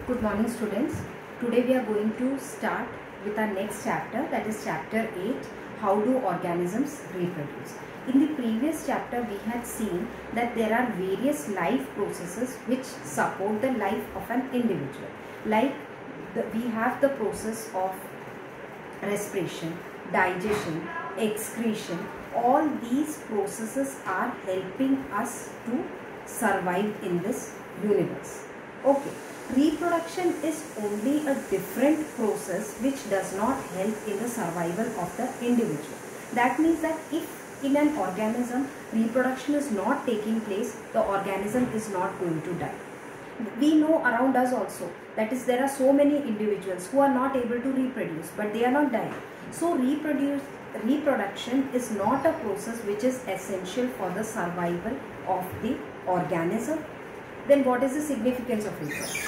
Good morning students. Today we are going to start with our next chapter, that is chapter 8, how do organisms reproduce. In the previous chapter we had seen that there are various life processes which support the life of an individual. Like we have the process of respiration, digestion, excretion. All these processes are helping us to survive in this universe. Okay. Reproduction is only a different process which does not help in the survival of the individual. That means that if in an organism reproduction is not taking place, the organism is not going to die. We know around us also, that is, there are so many individuals who are not able to reproduce, but they are not dying. So reproduction is not a process which is essential for the survival of the organism. Then what is the significance of reproduction?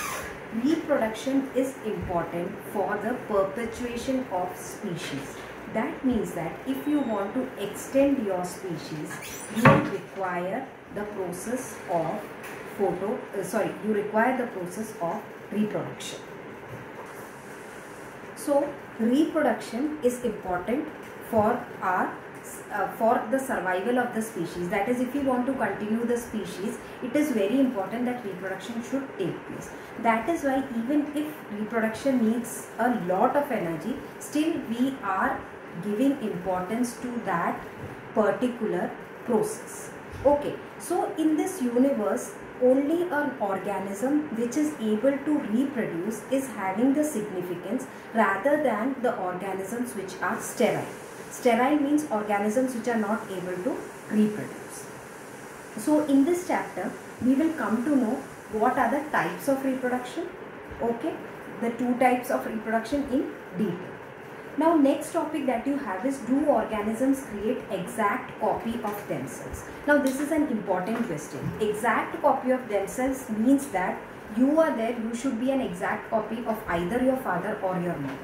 Reproduction is important for the perpetuation of species. That means that if you want to extend your species, you require the process of reproduction. So reproduction is important for the survival of the species. That is, if you want to continue the species, it is very important that reproduction should take place. That is why even if reproduction needs a lot of energy, still we are giving importance to that particular process. Okay, so in this universe, only an organism which is able to reproduce is having the significance rather than the organisms which are sterile. Sterile means organisms which are not able to reproduce. So in this chapter, we will come to know what are the types of reproduction. Okay, the two types of reproduction in detail. Now next topic that you have is, do organisms create exact copy of themselves? Now this is an important question. Exact copy of themselves means that you are there, you should be an exact copy of either your father or your mother.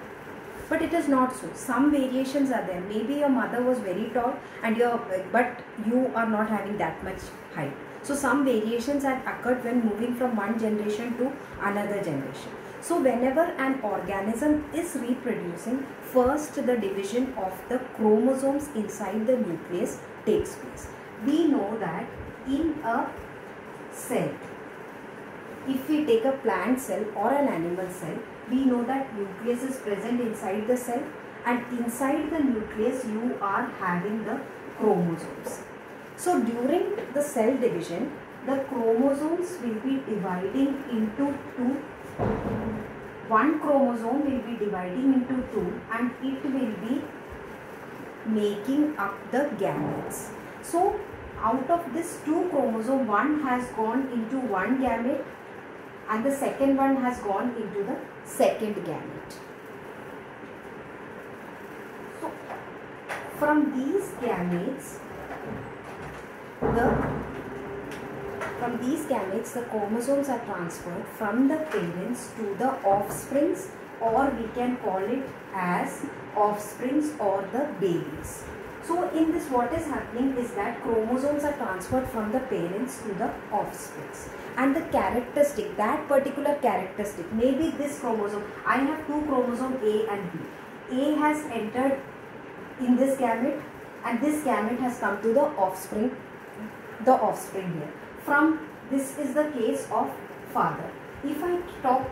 But it is not so. Some variations are there. Maybe your mother was very tall but you are not having that much height. So some variations had occurred when moving from one generation to another generation. So whenever an organism is reproducing, first the division of the chromosomes inside the nucleus takes place. We know that in a cell, if we take a plant cell or an animal cell, we know that nucleus is present inside the cell, and inside the nucleus you are having the chromosomes. So during the cell division, the chromosomes will be dividing into two. One chromosome will be dividing into two and it will be making up the gametes. So out of this two chromosome, one has gone into one gamete and the second one has gone into the second gamete. So from these gametes, the chromosomes are transferred from the parents to the offsprings, or we can call it as offsprings or the babies. So in this, what is happening is that chromosomes are transferred from the parents to the offsprings. And the characteristic, that particular characteristic, maybe this chromosome, I have two chromosomes A and B. A has entered in this gamete and this gamete has come to the offspring here. From this is the case of father. If I talk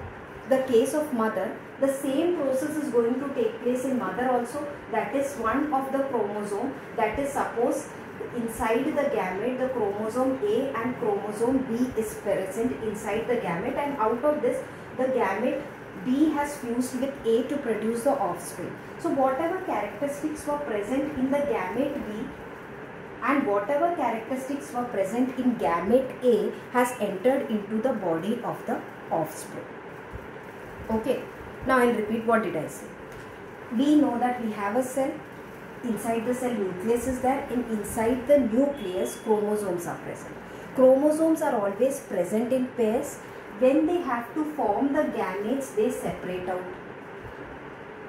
the case of mother, the same process is going to take place in mother also. That is, one of the chromosome, that is, suppose inside the gamete the chromosome A and chromosome B is present inside the gamete, and out of this the gamete B has fused with A to produce the offspring. So whatever characteristics were present in the gamete B and whatever characteristics were present in gamete A has entered into the body of the offspring. Okay, now I will repeat, what did I say? We know that we have a cell. Inside the cell, nucleus is there, and inside the nucleus chromosomes are present. Chromosomes are always present in pairs. When they have to form the gametes, they separate out.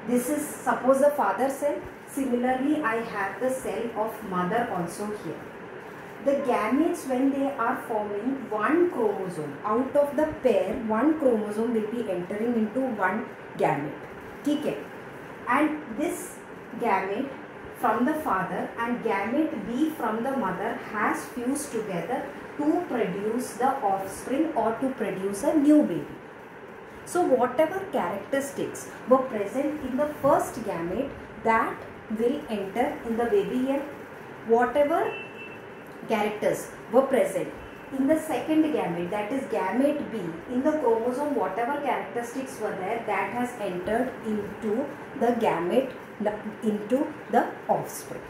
This is, suppose, the father cell. Similarly, I have the cell of mother also here. the gametes, when they are forming one chromosome, out of the pair one chromosome will be entering into one gamete. ठीक है? And this gamete from the father and gamete B from the mother has fused together to produce the offspring or to produce a new baby. So whatever characteristics were present in the first gamete, that will enter in the baby here. Whatever characters were present in the second gamete, that is gamete B, in the chromosome, whatever characteristics were there, that has entered into the gamete, into the offspring.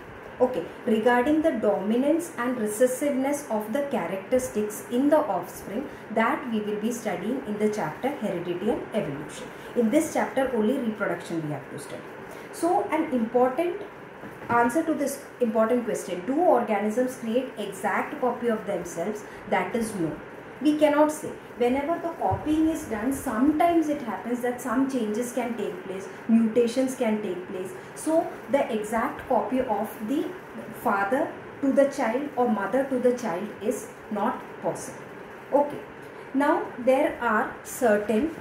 Okay, regarding the dominance and recessiveness of the characteristics in the offspring, that we will be studying in the chapter Heredity and Evolution. In this chapter only reproduction we have to study. So an important answer to this important question, do organisms create exact copy of themselves? That is no. We cannot say. Whenever the copying is done, sometimes it happens that some changes can take place, mutations can take place. So the exact copy of the father to the child or mother to the child is not possible. Okay. Now there are certain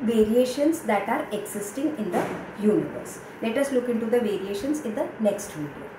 variations that are existing in the universe. Let us look into the variations in the next video.